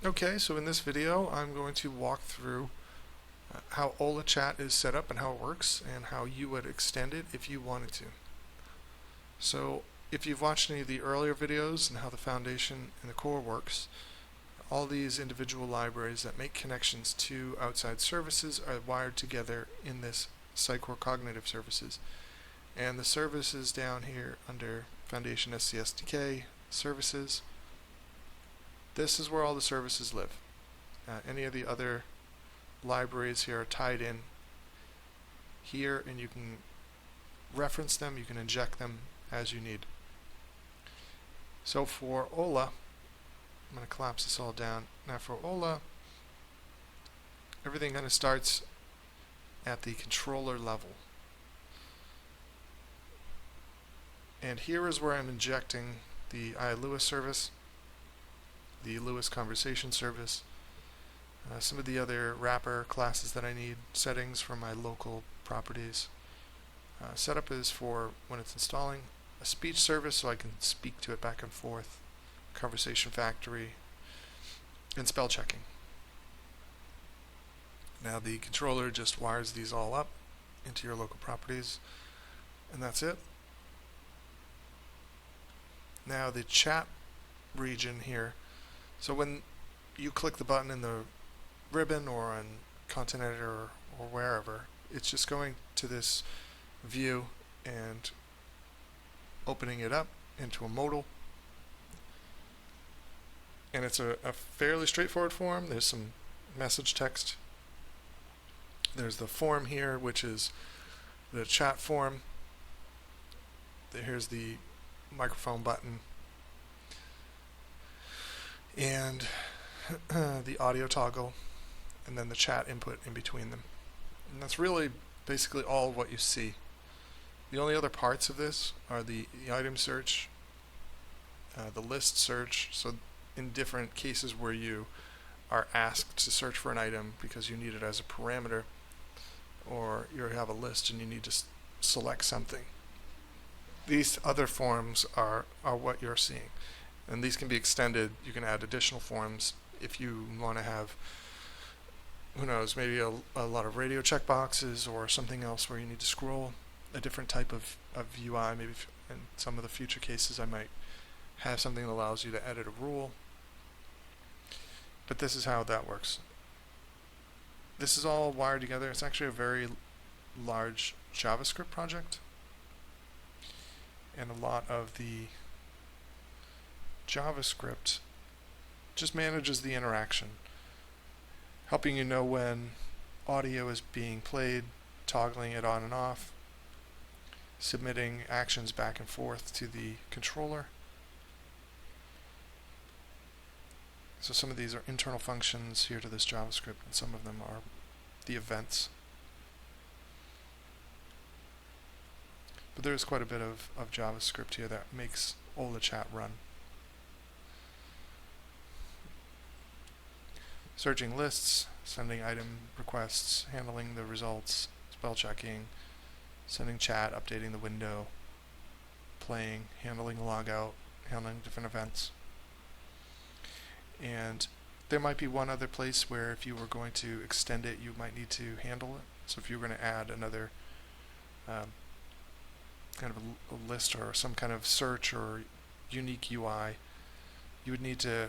Okay, so in this video I'm going to walk through how Ola Chat is set up and how it works and how you would extend it if you wanted to. So if you've watched any of the earlier videos and how the foundation and the core works, all these individual libraries that make connections to outside services are wired together in this Sitecore Cognitive Services. And the services down here under Foundation SCSDK Services, this is where all the services live. Any of the other libraries here are tied in here, and you can reference them, you can inject them as you need. So for Ola, I'm going to collapse this all down. Now for Ola, everything kind of starts at the controller level. And here is where I'm injecting the iLewis service, the Lewis conversation service, some of the other wrapper classes that I need, settings for my local properties. Setup is for when it's installing a speech service so I can speak to it back and forth, conversation factory, and spell checking. Now the controller just wires these all up into your local properties, and that's it. Now the chat region here, so when you click the button in the ribbon or on Content Editor or wherever, it's just going to this view and opening it up into a modal. And it's a fairly straightforward form. There's some message text. There's the form here, which is the chat form. Here's the microphone button and the audio toggle, and then the chat input in between them. And that's really basically all what you see. The only other parts of this are the item search, the list search, so in different cases where you are asked to search for an item because you need it as a parameter, or you have a list and you need to select something. These other forms are what you're seeing, and these can be extended. You can add additional forms if you want to have, who knows, maybe a lot of radio checkboxes or something else where you need to scroll, a different type of UI. Maybe in some of the future cases I might have something that allows you to edit a rule. But this is how that works. This is all wired together. It's actually a very large JavaScript project, and a lot of the JavaScript just manages the interaction, helping you know when audio is being played, toggling it on and off, submitting actions back and forth to the controller. So some of these are internal functions here to this JavaScript, and some of them are the events. But there's quite a bit of JavaScript here that makes Ola Chat run. Searching lists, sending item requests, handling the results, spell checking, sending chat, updating the window, playing, handling logout, handling different events. And there might be one other place where if you were going to extend it, you might need to handle it. So if you were going to add another kind of a list or some kind of search or unique UI, you would need to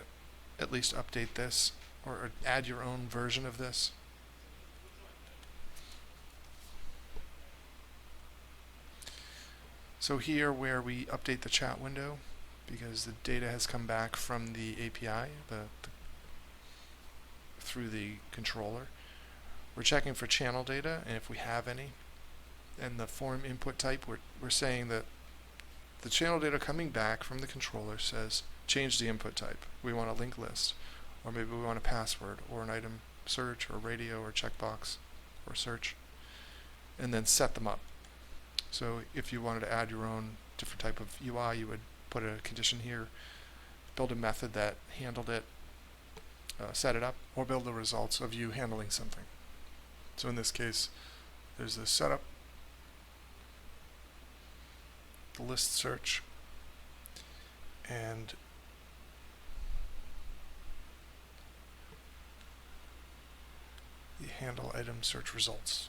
at least update this or add your own version of this. So here where we update the chat window, because the data has come back from the API through the controller, we're checking for channel data, and if we have any. And the form input type, we're saying that the channel data coming back from the controller says change the input type. We want a linked list, or maybe we want a password, or an item search, or radio, or checkbox, or search, and then set them up. So if you wanted to add your own different type of UI, you would put a condition here, build a method that handled it, set it up, or build the results of you handling something. So in this case, there's the setup, the list search, and handle item search results.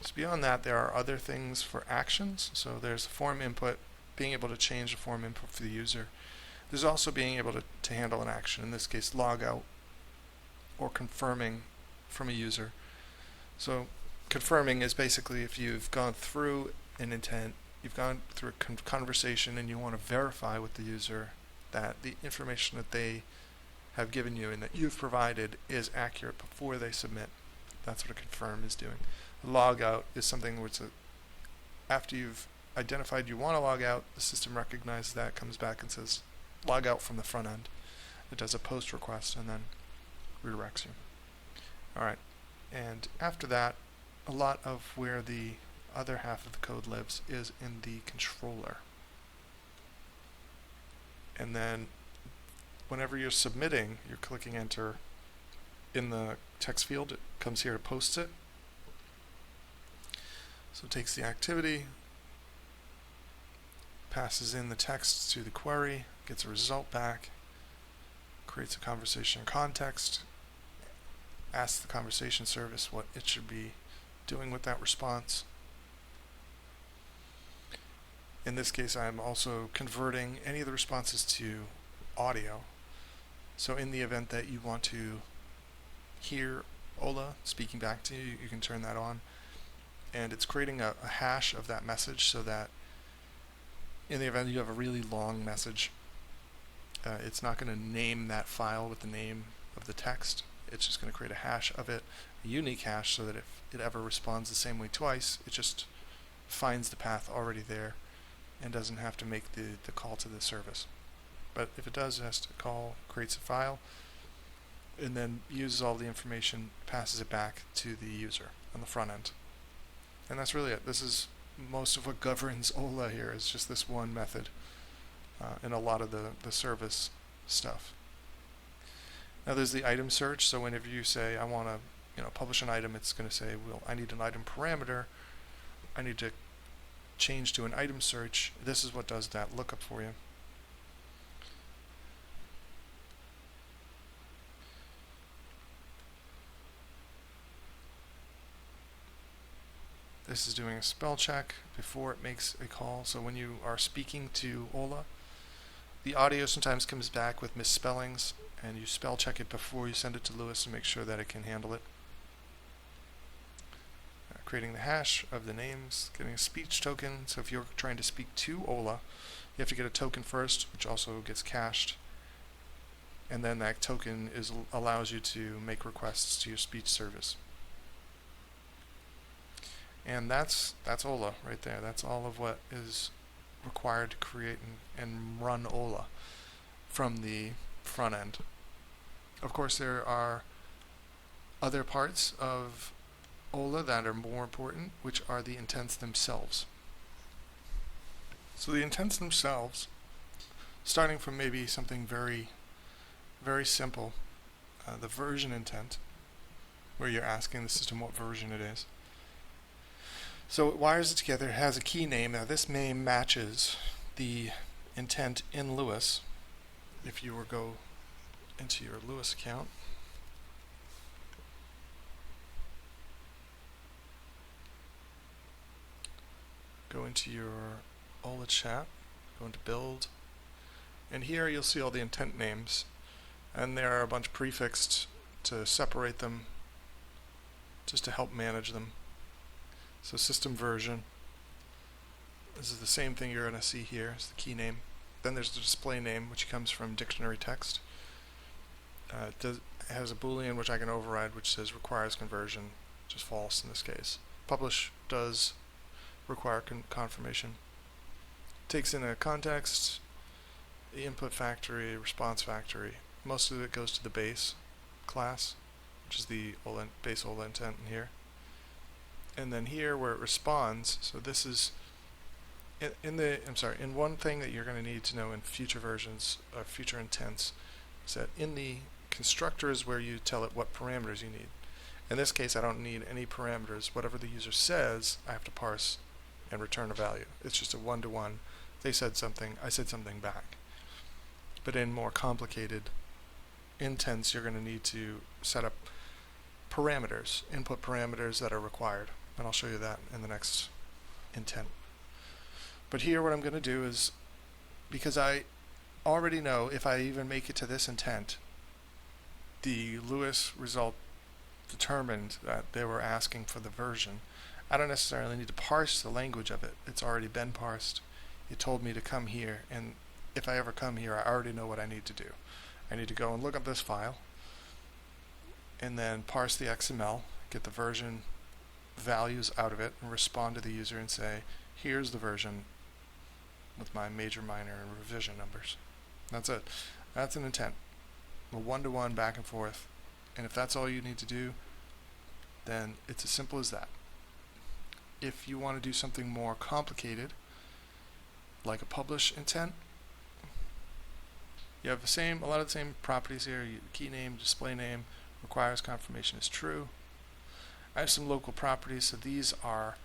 So beyond that, there are other things for actions. So there's form input, being able to change the form input for the user. There's also being able to handle an action, in this case logout, or confirming from a user. So confirming is basically if you've gone through an intent, you've gone through a conversation and you want to verify with the user that the information that they have given you and that you've provided is accurate before they submit. That's what a confirm is doing. A logout is something where after you've identified you want to log out, the system recognizes that, comes back and says log out from the front end. It does a post request and then redirects you. Alright, and after that, a lot of where the other half of the code lives is in the controller. And then whenever you're submitting, you're clicking enter in the text field, it comes here to post it. So it takes the activity, passes in the text to the query, gets a result back, creates a conversation context, asks the conversation service what it should be doing with that response. In this case, I'm also converting any of the responses to audio. So in the event that you want to hear Ola speaking back to you, you can turn that on. And it's creating a hash of that message so that in the event you have a really long message, it's not going to name that file with the name of the text. It's just going to create a hash of it, a unique hash, so that if it ever responds the same way twice, it just finds the path already there and doesn't have to make the call to the service. But if it does, it has to call, creates a file, and then uses all the information, passes it back to the user on the front end. And that's really it. This is most of what governs Ola here, is just this one method and a lot of the service stuff. Now there's the item search. So whenever you say I want to publish an item, it's going to say, well, I need an item parameter. I need to change to an item search. This is what does that lookup for you. This is doing a spell check before it makes a call. So when you are speaking to Ola, the audio sometimes comes back with misspellings, and you spell check it before you send it to Lewis to make sure that it can handle it. Creating the hash of the names, getting a speech token. So if you're trying to speak to Ola, you have to get a token first, which also gets cached. And then that token allows you to make requests to your speech service. And that's Ola right there. That's all of what is required to create and run Ola from the front end. Of course, there are other parts of Ola that are more important, which are the intents themselves. So the intents themselves, starting from maybe something very, very simple, the version intent, where you're asking the system what version it is. So it wires it together, it has a key name. Now this name matches the intent in Lewis. If you were go into your Lewis account, go into your Ola chat, go into build, and here you'll see all the intent names, and there are a bunch prefixed to separate them, just to help manage them. So system version, this is the same thing you're going to see here, it's the key name. Then there's the display name, which comes from dictionary text. It has a boolean which I can override, which says requires conversion, which is false in this case. Publish does require confirmation. Takes in a context, the input factory, response factory. Most of it goes to the base class, which is the base Ola intent in here. And then here where it responds, so this is in one thing that you're going to need to know in future versions of future intents is that in the constructor is where you tell it what parameters you need. In this case, I don't need any parameters. Whatever the user says, I have to parse and return a value. It's just a one-to-one. They said something, I said something back. But in more complicated intents, you're going to need to set up parameters, input parameters that are required. And I'll show you that in the next intent. But here what I'm going to do is, because I already know if I even make it to this intent, the Lewis result determined that they were asking for the version. I don't necessarily need to parse the language of it. It's already been parsed. It told me to come here, and if I ever come here, I already know what I need to do. I need to go and look at this file, and then parse the XML, get the version values out of it, and respond to the user and say, here's the version with my major, minor, and revision numbers. That's it. That's an intent. A one-to-one back and forth. And if that's all you need to do, then it's as simple as that. If you want to do something more complicated, like a publish intent, you have a lot of the same properties here. Key name, display name, requires confirmation is true. I have some local properties, so these are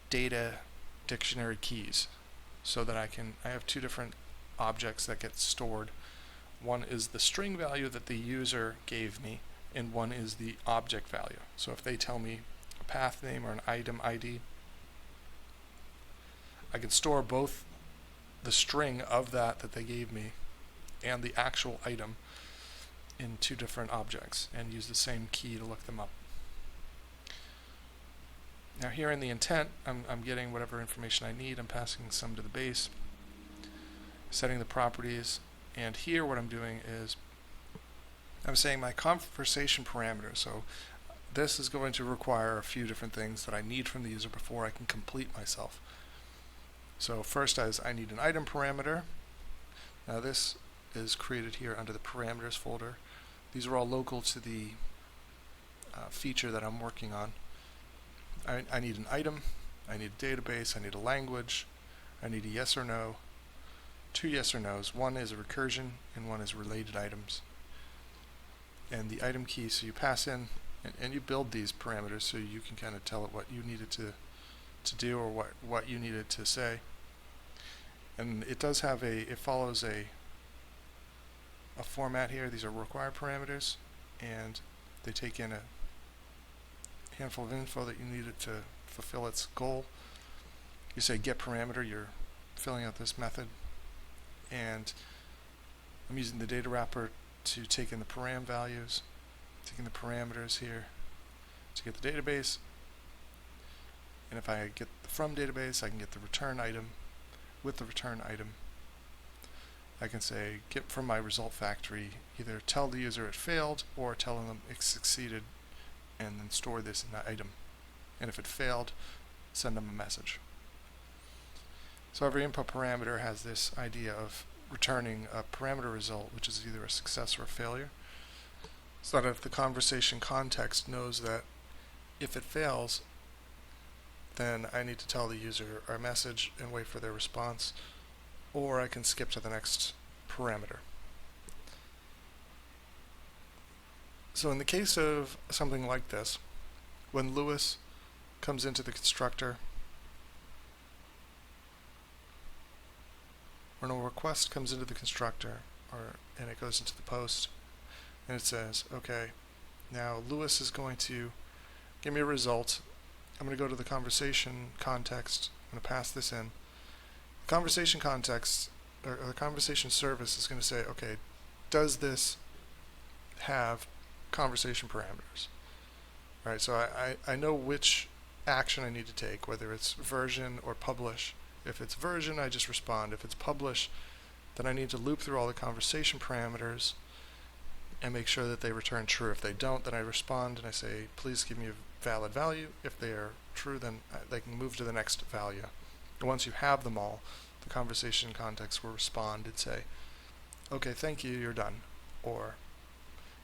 data dictionary keys, so that I have two different objects that get stored. One is the string value that the user gave me, and one is the object value. So if they tell me a path name or an item ID, I can store both the string of that they gave me and the actual item in two different objects and use the same key to look them up. Now here in the intent, I'm getting whatever information I need. I'm passing some to the base, setting the properties, and here what I'm doing is I'm saying my conversation parameter. So this is going to require a few different things that I need from the user before I can complete myself. So first I need an item parameter. Now this is created here under the parameters folder. These are all local to the feature that I'm working on. I need an item, I need a database, I need a language, I need a yes or no, two yes or no's. One is a recursion and one is related items. And the item key, so you pass in and you build these parameters so you can kind of tell it what you needed to do or what you needed to say. And it does have it follows a format here. These are required parameters, and they take in a handful of info that you needed to fulfill its goal. You say get parameter, you're filling out this method, and I'm using the data wrapper to take in the param values, taking the parameters here to get the database, and if I get the from database, I can get the return item. With the return item, I can say get from my result factory, either tell the user it failed or tell them it succeeded, and then store this in that item. And if it failed, send them a message. So every input parameter has this idea of returning a parameter result, which is either a success or a failure, so that if the conversation context knows that if it fails, then I need to tell the user our message and wait for their response, or I can skip to the next parameter. So in the case of something like this, when Lewis comes into the constructor, when a request comes into the constructor, and it goes into the post, and it says, okay, now Lewis is going to give me a result. I'm going to go to the conversation context. I'm going to pass this in. Conversation context, or the conversation service is going to say, okay, does this have conversation parameters? Right, so I know which action I need to take, whether it's version or publish. If it's version, I just respond. If it's publish, then I need to loop through all the conversation parameters and make sure that they return true. If they don't, then I respond and I say, please give me a valid value. If they are true, then they can move to the next value. And once you have them all, the conversation context will respond and say, okay, thank you, you're done. Or,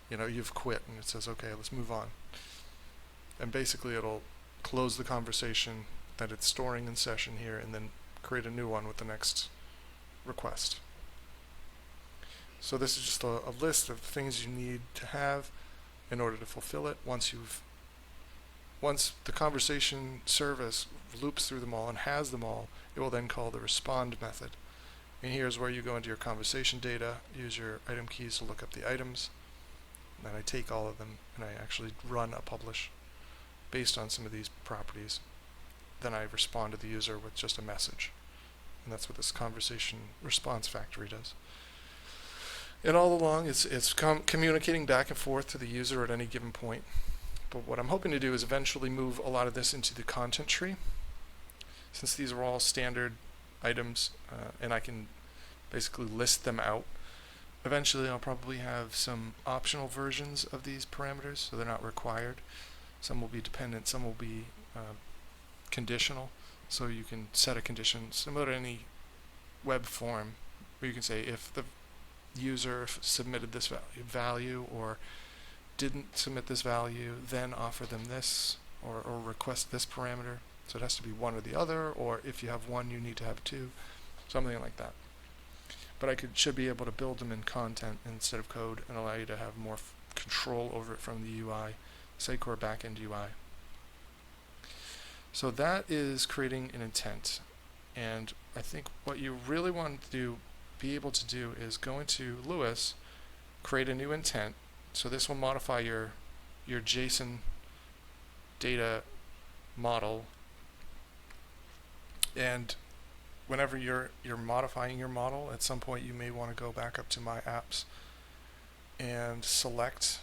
you've quit, and it says, okay, let's move on. And basically it'll close the conversation that it's storing in session here and then create a new one with the next request. So this is just a list of things you need to have in order to fulfill it. Once the conversation service loops through them all and has them all, it will then call the respond method. And here's where you go into your conversation data, use your item keys to look up the items. and I take all of them and I actually run a publish based on some of these properties. Then I respond to the user with just a message. And that's what this conversation response factory does. And all along, it's communicating back and forth to the user at any given point. But what I'm hoping to do is eventually move a lot of this into the content tree. Since these are all standard items, and I can basically list them out. Eventually, I'll probably have some optional versions of these parameters, so they're not required. Some will be dependent, some will be conditional. So you can set a condition similar to any web form, where you can say if the user submitted this value or didn't submit this value, then offer them this, or request this parameter. So it has to be one or the other, or if you have one, you need to have two, something like that. But I should be able to build them in content instead of code and allow you to have more control over it from the UI, Sitecore backend UI. So that is creating an intent. And I think what you really want to be able to do is go into Lewis, create a new intent. So this will modify your JSON data model. And whenever you're modifying your model, at some point you may want to go back up to My Apps and select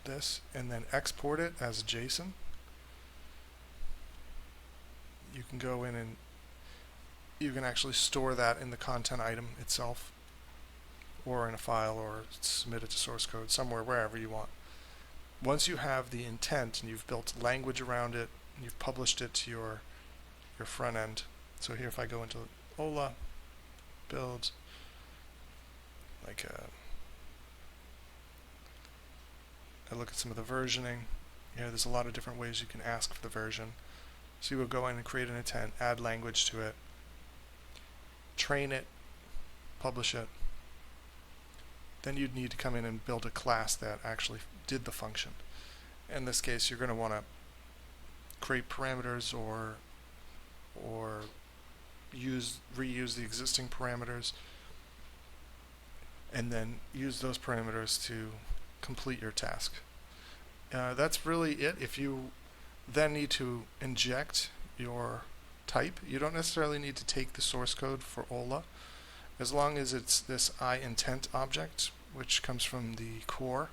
this and then export it as JSON. You can go in and you can actually store that in the content item itself, or in a file, or submit it to source code somewhere, wherever you want. Once you have the intent and you've built language around it and you've published it to your front end. So here, if I go into Ola builds, like I look at some of the versioning. There's a lot of different ways you can ask for the version. So you will go in and create an intent, add language to it, train it, publish it. Then you'd need to come in and build a class that actually did the function. In this case, you're going to want to create parameters or reuse the existing parameters, and then use those parameters to complete your task. That's really it. If you then need to inject your type, you don't necessarily need to take the source code for Ola, as long as it's this iIntent object, which comes from the core,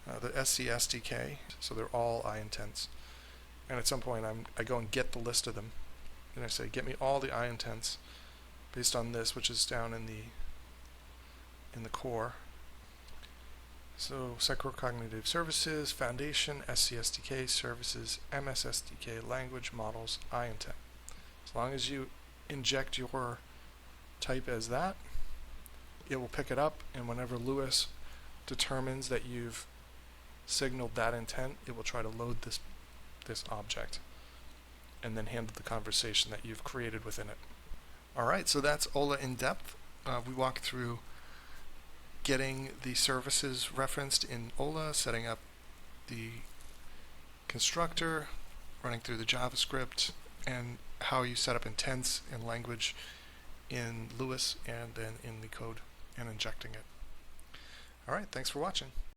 the SC SDK. So they're all iIntents. And at some point I go and get the list of them, and I say get me all the iIntents based on this, which is down in the core. So Sitecore Cognitive Services, Foundation, SC SDK, Services, MS SDK, Language, Models, iIntent. As long as you inject your type as that, it will pick it up, and whenever Lewis determines that you've signaled that intent, it will try to load this object and then handle the conversation that you've created within it. Alright, so that's Ola in depth. We walked through getting the services referenced in Ola, setting up the constructor, running through the JavaScript, and how you set up intents and language in Lewis and then in the code and injecting it. Alright, thanks for watching.